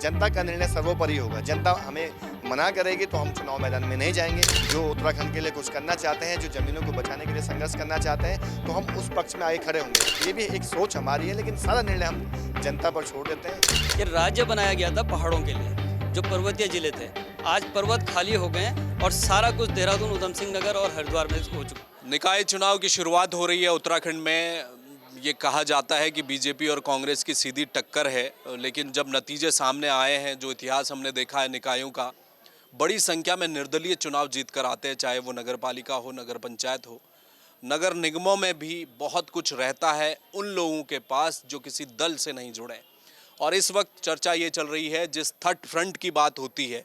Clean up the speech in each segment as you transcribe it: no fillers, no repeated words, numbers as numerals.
जनता का निर्णय सर्वोपरि होगा। जनता हमें मना करेगी तो हम चुनाव मैदान में नहीं जाएंगे। जो उत्तराखंड के लिए कुछ करना चाहते हैं, जो ज़मीनों को बचाने के लिए संघर्ष करना चाहते हैं, तो हम उस पक्ष में आगे खड़े होंगे। ये भी एक सोच हमारी है, लेकिन सारा निर्णय हम जनता पर छोड़ देते हैं। ये राज्य बनाया गया था पहाड़ों के लिए, जो पर्वतीय जिले थे। आज पर्वत खाली हो गए हैं और सारा कुछ देहरादून, उधम सिंह नगर और हरिद्वार में हो चुका। निकाय चुनाव की शुरुआत हो रही है उत्तराखंड में। ये कहा जाता है कि बीजेपी और कांग्रेस की सीधी टक्कर है, लेकिन जब नतीजे सामने आए हैं, जो इतिहास हमने देखा है निकायों का, बड़ी संख्या में निर्दलीय चुनाव जीत कर आते हैं, चाहे वो नगर पालिका हो, नगर पंचायत हो। नगर निगमों में भी बहुत कुछ रहता है उन लोगों के पास जो किसी दल से नहीं जुड़े। और इस वक्त चर्चा ये चल रही है, जिस थर्ड फ्रंट की बात होती है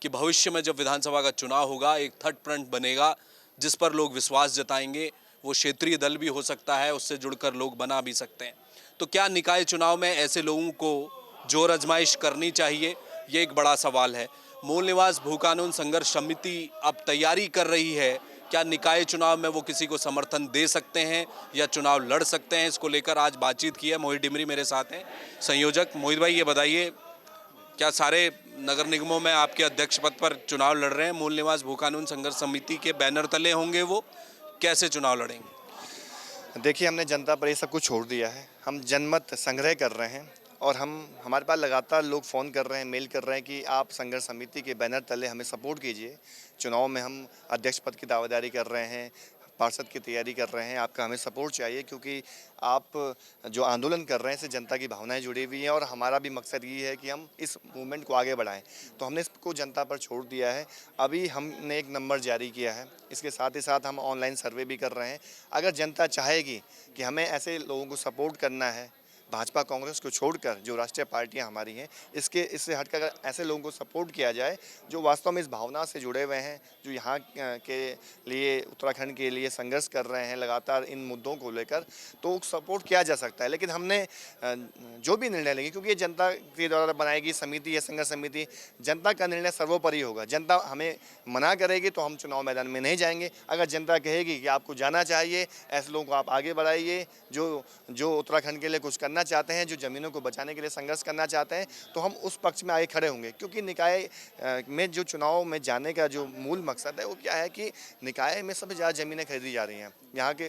कि भविष्य में जब विधानसभा का चुनाव होगा, एक थर्ड फ्रंट बनेगा जिस पर लोग विश्वास जताएंगे। वो क्षेत्रीय दल भी हो सकता है, उससे जुड़कर लोग बना भी सकते हैं। तो क्या निकाय चुनाव में ऐसे लोगों को जोर आजमाइश करनी चाहिए, ये एक बड़ा सवाल है। मूल निवास भू कानून संघर्ष समिति अब तैयारी कर रही है, क्या निकाय चुनाव में वो किसी को समर्थन दे सकते हैं या चुनाव लड़ सकते हैं। इसको लेकर आज बातचीत की है। मोहित डिमरी मेरे साथ हैं, संयोजक। मोहित भाई, ये बताइए, क्या सारे नगर निगमों में आपके अध्यक्ष पद पर चुनाव लड़ रहे हैं? मूल निवास भू कानून संघर्ष समिति के बैनर तले होंगे वो? कैसे चुनाव लड़ेंगे? देखिए, हमने जनता पर ये सब कुछ छोड़ दिया है। हम जनमत संग्रह कर रहे हैं और हमारे पास लगातार लोग फ़ोन कर रहे हैं, मेल कर रहे हैं कि आप संघर्ष समिति के बैनर तले हमें सपोर्ट कीजिए। चुनाव में हम अध्यक्ष पद की दावेदारी कर रहे हैं, पार्षद की तैयारी कर रहे हैं, आपका हमें सपोर्ट चाहिए, क्योंकि आप जो आंदोलन कर रहे हैं इससे जनता की भावनाएं जुड़ी हुई हैं और हमारा भी मकसद ये है कि हम इस मूवमेंट को आगे बढ़ाएं। तो हमने इसको जनता पर छोड़ दिया है। अभी हमने एक नंबर जारी किया है, इसके साथ ही साथ हम ऑनलाइन सर्वे भी कर रहे हैं। अगर जनता चाहेगी कि हमें ऐसे लोगों को सपोर्ट करना है, भाजपा कांग्रेस को छोड़कर जो राष्ट्रीय पार्टियां हमारी हैं, इससे हटकर अगर ऐसे लोगों को सपोर्ट किया जाए जो वास्तव में इस भावना से जुड़े हुए हैं, जो यहाँ के लिए, उत्तराखंड के लिए संघर्ष कर रहे हैं लगातार इन मुद्दों को लेकर, तो सपोर्ट किया जा सकता है। लेकिन हमने जो भी निर्णय लेंगे, क्योंकि ये जनता के द्वारा बनाई गई समिति है, संघर्ष समिति, जनता का निर्णय सर्वोपरि होगा। जनता हमें मना करेगी तो हम चुनाव मैदान में नहीं जाएंगे। अगर जनता कहेगी कि आपको जाना चाहिए, ऐसे लोगों को आप आगे बढ़ाइए, जो उत्तराखंड के लिए कुछ करना चाहते हैं, जो ज़मीनों को बचाने के लिए संघर्ष करना चाहते हैं, तो हम उस पक्ष में आगे खड़े होंगे। क्योंकि निकाय में जो चुनाव में जाने का जो मूल मकसद है वो क्या है कि निकाय में सबसे ज़्यादा ज़मीनें खरीदी जा रही हैं।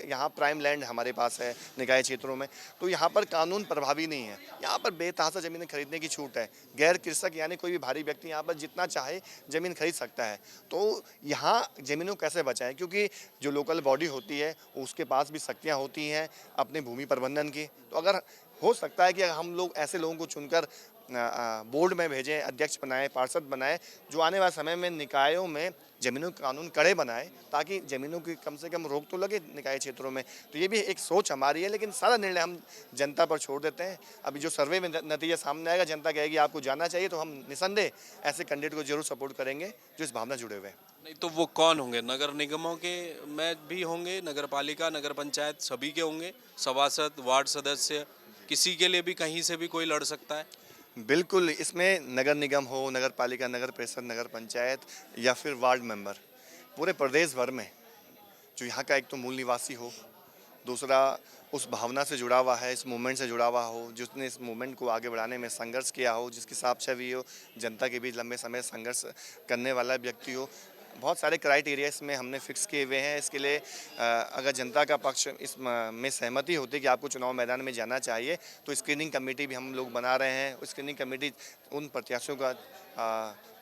यहाँ प्राइम लैंड हमारे पास है निकाय क्षेत्रों में, तो यहाँ पर कानून प्रभावी नहीं है। यहाँ पर बेतहाशा ज़मीनें खरीदने की छूट है। गैर कृषक यानी कोई भी भारी व्यक्ति यहाँ पर जितना चाहे ज़मीन खरीद सकता है। तो यहाँ ज़मीनों कैसे बचाएं, क्योंकि जो लोकल बॉडी होती है उसके पास भी शक्तियाँ होती हैं अपने भूमि प्रबंधन की। तो अगर हो सकता है कि हम लोग ऐसे लोगों को चुनकर बोर्ड में भेजें, अध्यक्ष बनाएं, पार्षद बनाएं, जो आने वाले समय में निकायों में ज़मीनों के कानून कड़े बनाएं, ताकि ज़मीनों की कम से कम रोक तो लगे निकाय क्षेत्रों में। तो ये भी एक सोच हमारी है, लेकिन सारा निर्णय हम जनता पर छोड़ देते हैं। अभी जो सर्वे में नतीजा सामने आएगा, जनता कहेगी आपको जाना चाहिए, तो हम निसंदेह ऐसे कैंडिडेट को जरूर सपोर्ट करेंगे जो इस भावना जुड़े हुए हैं। नहीं तो वो कौन होंगे? नगर निगमों के में भी होंगे, नगर पालिका, नगर पंचायत, सभी के होंगे? सभासद, वार्ड सदस्य, किसी के लिए भी कहीं से भी कोई लड़ सकता है? बिल्कुल, इसमें नगर निगम हो, नगर पालिका, नगर परिषद, नगर पंचायत या फिर वार्ड मेंबर, पूरे प्रदेश भर में जो यहाँ का एक तो मूल निवासी हो, दूसरा उस भावना से जुड़ा हुआ है, इस मूवमेंट से जुड़ा हुआ हो, जिसने इस मूवमेंट को आगे बढ़ाने में संघर्ष किया हो, जिसकी साफ छवि हो, जनता के बीच लंबे समय संघर्ष करने वाला व्यक्ति हो। बहुत सारे क्राइटेरिया इसमें हमने फिक्स किए हुए हैं। इसके लिए अगर जनता का पक्ष में सहमति होती है कि आपको चुनाव मैदान में जाना चाहिए, तो स्क्रीनिंग कमेटी भी हम लोग बना रहे हैं। स्क्रीनिंग कमेटी उन प्रत्याशियों का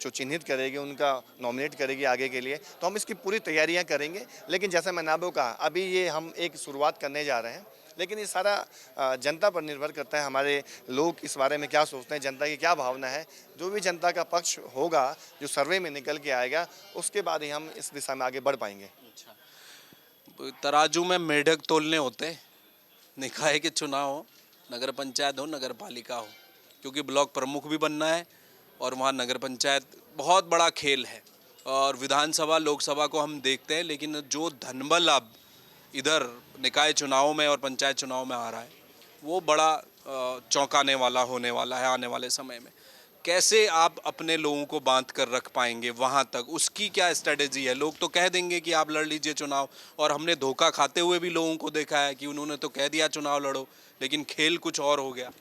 जो चिन्हित करेगी, उनका नॉमिनेट करेगी आगे के लिए। तो हम इसकी पूरी तैयारियां करेंगे। लेकिन जैसा मैंने आपको कहा, अभी ये हम एक शुरुआत करने जा रहे हैं, लेकिन ये सारा जनता पर निर्भर करता है। हमारे लोग इस बारे में क्या सोचते हैं, जनता की क्या भावना है। जो भी जनता का पक्ष होगा, जो सर्वे में निकल के आएगा, उसके बाद ही हम इस दिशा में आगे बढ़ पाएंगे। अच्छा, तराजू में मेढक तोलने होते हैं, निकाय के चुनाव हो, नगर पंचायत हो, नगर पालिका हो, क्योंकि ब्लॉक प्रमुख भी बनना है और वहाँ नगर पंचायत बहुत बड़ा खेल है। और विधानसभा, लोकसभा को हम देखते हैं, लेकिन जो धनबल अब इधर निकाय चुनाव में और पंचायत चुनाव में आ रहा है, वो बड़ा चौंकाने वाला होने वाला है आने वाले समय में। कैसे आप अपने लोगों को बांध कर रख पाएंगे वहाँ तक? उसकी क्या स्ट्रेटेजी है? लोग तो कह देंगे कि आप लड़ लीजिए चुनाव, और हमने धोखा खाते हुए भी लोगों को देखा है कि उन्होंने तो कह दिया चुनाव लड़ो, लेकिन खेल कुछ और हो गया।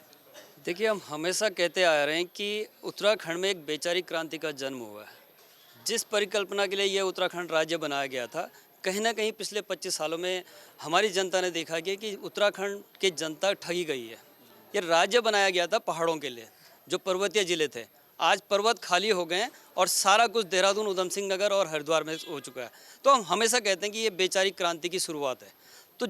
देखिए, हम हमेशा कहते आ रहे हैं कि उत्तराखंड में एक वैचारिक क्रांति का जन्म हुआ है। जिस परिकल्पना के लिए यह उत्तराखंड राज्य बनाया गया था, कहीं न कहीं पिछले 25 सालों में हमारी जनता ने देखा गया कि उत्तराखंड की जनता ठगी गई है। ये राज्य बनाया गया था पहाड़ों के लिए, जो पर्वतीय ज़िले थे। आज पर्वत खाली हो गए हैं और सारा कुछ देहरादून, ऊधम सिंह नगर और हरिद्वार में हो चुका है। तो हम हमेशा कहते हैं कि ये वैचारिक क्रांति की शुरुआत है। तो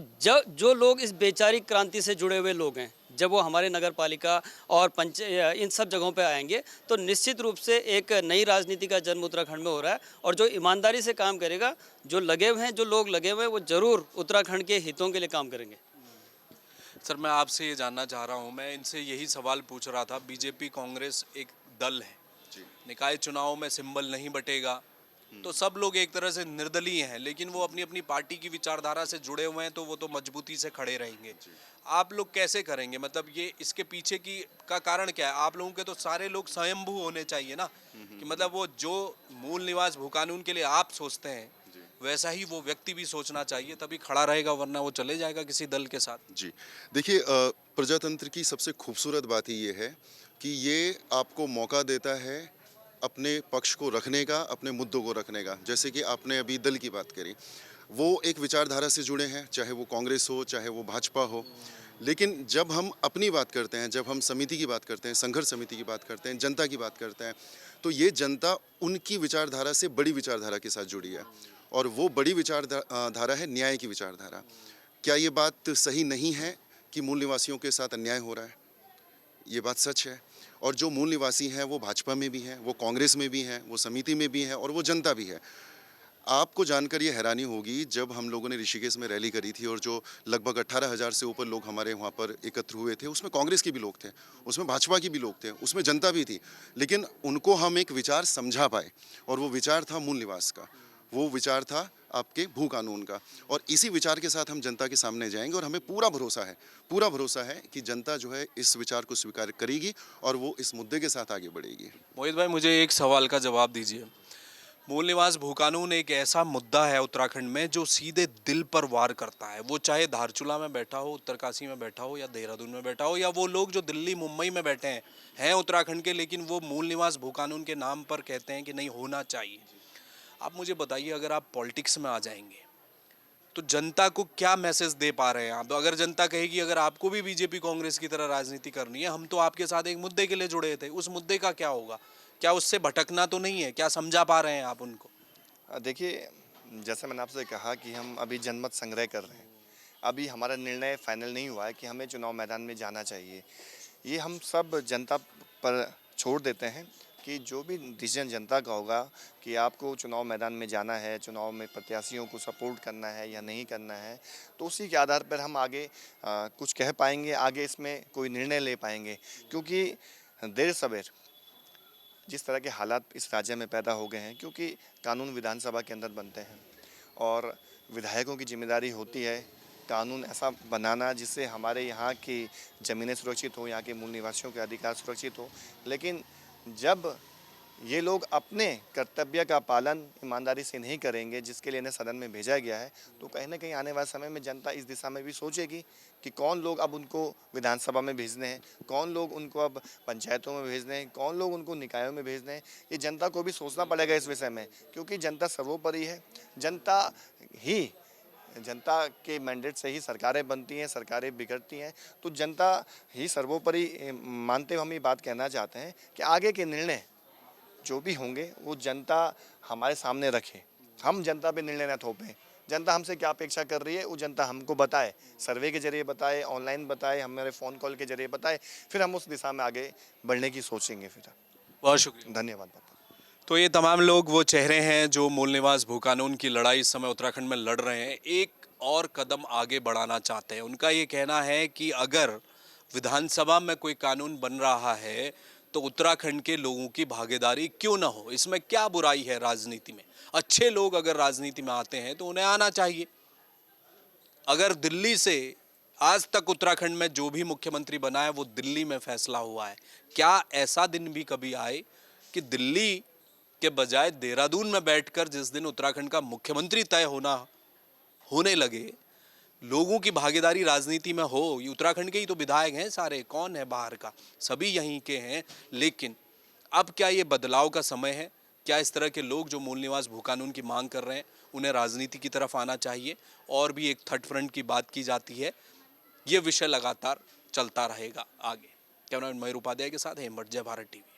जो लोग इस वैचारिक क्रांति से जुड़े हुए लोग हैं, जब वो हमारे नगर पालिका और इन सब जगहों पे आएंगे, तो निश्चित रूप से एक नई राजनीति का जन्म उत्तराखंड में हो रहा है। और जो ईमानदारी से काम करेगा, जो लगे हुए हैं, जो लोग लगे हुए हैं, वो ज़रूर उत्तराखंड के हितों के लिए काम करेंगे। सर, मैं आपसे ये जानना चाह रहा हूँ, मैं इनसे यही सवाल पूछ रहा था। बीजेपी कांग्रेस एक दल है, निकाय चुनाव में सिंबल नहीं बटेगा, तो सब लोग एक तरह से निर्दलीय हैं, लेकिन वो अपनी अपनी पार्टी की विचारधारा से जुड़े हुए हैं, तो वो तो मजबूती से खड़े रहेंगे। आप लोग कैसे करेंगे? मतलब ये इसके पीछे का कारण क्या है? आप लोगों के तो सारे लोग स्वयंभू होने चाहिए ना, कि मतलब वो जो मूल निवास भू कानून के लिए आप सोचते हैं, वैसा ही वो व्यक्ति भी सोचना चाहिए, तभी खड़ा रहेगा, वरना वो चले जाएगा किसी दल के साथ। जी, देखिए प्रजातंत्र की सबसे खूबसूरत बात ही ये है कि ये आपको मौका देता है अपने पक्ष को रखने का, अपने मुद्दों को रखने का। जैसे कि आपने अभी दल की बात करी, वो एक विचारधारा से जुड़े हैं, चाहे वो कांग्रेस हो, चाहे वो भाजपा हो। लेकिन जब हम अपनी बात करते हैं, जब हम समिति की बात करते हैं, संघर्ष समिति की बात करते हैं, जनता की बात करते हैं, तो ये जनता उनकी विचारधारा से बड़ी विचारधारा के साथ जुड़ी है, और वो बड़ी विचारधारा है न्याय की विचारधारा। क्या ये बात सही नहीं है कि मूल निवासियों के साथ अन्याय हो रहा है? ये बात सच है। और जो मूल निवासी हैं वो भाजपा में भी हैं, वो कांग्रेस में भी हैं, वो समिति में भी हैं, और वो जनता भी है। आपको जानकर ये हैरानी होगी, जब हम लोगों ने ऋषिकेश में रैली करी थी और जो लगभग 18,000 से ऊपर लोग हमारे वहाँ पर एकत्र हुए थे, उसमें कांग्रेस के भी लोग थे, उसमें भाजपा के भी लोग थे, उसमें जनता भी थी। लेकिन उनको हम एक विचार समझा पाए, और वो विचार था मूल निवास का, वो विचार था आपके भू कानून का। और इसी विचार के साथ हम जनता के सामने जाएंगे, और हमें पूरा भरोसा है कि जनता जो है इस विचार को स्वीकार करेगी और वो इस मुद्दे के साथ आगे बढ़ेगी। मोहित भाई, मुझे एक सवाल का जवाब दीजिए। मूल निवास भू कानून एक ऐसा मुद्दा है उत्तराखंड में जो सीधे दिल पर वार करता है। वो चाहे धारचूला में बैठा हो, उत्तरकाशी में बैठा हो, या देहरादून में बैठा हो, या वो लोग जो दिल्ली मुंबई में बैठे हैं उत्तराखंड के, लेकिन वो मूल निवास भू कानून के नाम पर कहते हैं कि नहीं होना चाहिए। आप मुझे बताइए, अगर आप पॉलिटिक्स में आ जाएंगे तो जनता को क्या मैसेज दे पा रहे हैं आप? तो अगर जनता कहेगी अगर आपको भी बीजेपी कांग्रेस की तरह राजनीति करनी है, हम तो आपके साथ एक मुद्दे के लिए जुड़े थे, उस मुद्दे का क्या होगा? क्या उससे भटकना तो नहीं है? क्या समझा पा रहे हैं आप उनको? देखिए, जैसे मैंने आपसे कहा कि हम अभी जनमत संग्रह कर रहे हैं। अभी हमारा निर्णय फाइनल नहीं हुआ है कि हमें चुनाव मैदान में जाना चाहिए। ये हम सब जनता पर छोड़ देते हैं कि जो भी डिसीजन जनता का होगा कि आपको चुनाव मैदान में जाना है, चुनाव में प्रत्याशियों को सपोर्ट करना है या नहीं करना है, तो उसी के आधार पर हम आगे कुछ कह पाएंगे, आगे इसमें कोई निर्णय ले पाएंगे। क्योंकि देर सवेर जिस तरह के हालात इस राज्य में पैदा हो गए हैं, क्योंकि कानून विधानसभा के अंदर बनते हैं और विधायकों की जिम्मेदारी होती है कानून ऐसा बनाना जिससे हमारे यहाँ की ज़मीनें सुरक्षित हो, यहाँ के मूल निवासियों के अधिकार सुरक्षित हो। लेकिन जब ये लोग अपने कर्तव्य का पालन ईमानदारी से नहीं करेंगे, जिसके लिए इन्हें सदन में भेजा गया है, तो कहीं ना कहीं आने वाले समय में जनता इस दिशा में भी सोचेगी कि कौन लोग अब उनको विधानसभा में भेजने हैं, कौन लोग उनको अब पंचायतों में भेजने हैं, कौन लोग उनको निकायों में भेजने हैं। ये जनता को भी सोचना पड़ेगा इस विषय में, क्योंकि जनता सर्वोपरि है। जनता के मैंडेट से ही सरकारें बनती हैं, सरकारें बिगड़ती हैं, तो जनता ही सर्वोपरि मानते हुए हम ये बात कहना चाहते हैं कि आगे के निर्णय जो भी होंगे वो जनता हमारे सामने रखे। हम जनता पे निर्णय न थोपें। जनता हमसे क्या अपेक्षा कर रही है वो जनता हमको बताए, सर्वे के जरिए बताए, ऑनलाइन बताए, हमारे फ़ोन कॉल के जरिए बताए, फिर हम उस दिशा में आगे बढ़ने की सोचेंगे। फिर बहुत शुक्रिया। धन्यवाद। तो ये तमाम लोग वो चेहरे हैं जो मूल निवास भू कानून की लड़ाई इस समय उत्तराखंड में लड़ रहे हैं, एक और कदम आगे बढ़ाना चाहते हैं। उनका ये कहना है कि अगर विधानसभा में कोई कानून बन रहा है तो उत्तराखंड के लोगों की भागीदारी क्यों ना हो? इसमें क्या बुराई है राजनीति में? अच्छे लोग अगर राजनीति में आते हैं तो उन्हें आना चाहिए। अगर दिल्ली से आज तक उत्तराखंड में जो भी मुख्यमंत्री बना है वो दिल्ली में फैसला हुआ है, क्या ऐसा दिन भी कभी आए कि दिल्ली के बजाय देहरादून में बैठकर जिस दिन उत्तराखंड का मुख्यमंत्री तय होने लगे लोगों की भागीदारी राजनीति में हो। ये उत्तराखंड के ही तो विधायक हैं सारे, कौन है बाहर का, सभी यहीं के हैं। लेकिन अब क्या ये बदलाव का समय है? क्या इस तरह के लोग जो मूल निवास भू कानून की मांग कर रहे हैं उन्हें राजनीति की तरफ आना चाहिए? और भी एक थर्ड फ्रंट की बात की जाती है। ये विषय लगातार चलता रहेगा आगे। कैमरामैन मयूर उपाध्याय के साथ हेमंत, जय भारत टीवी।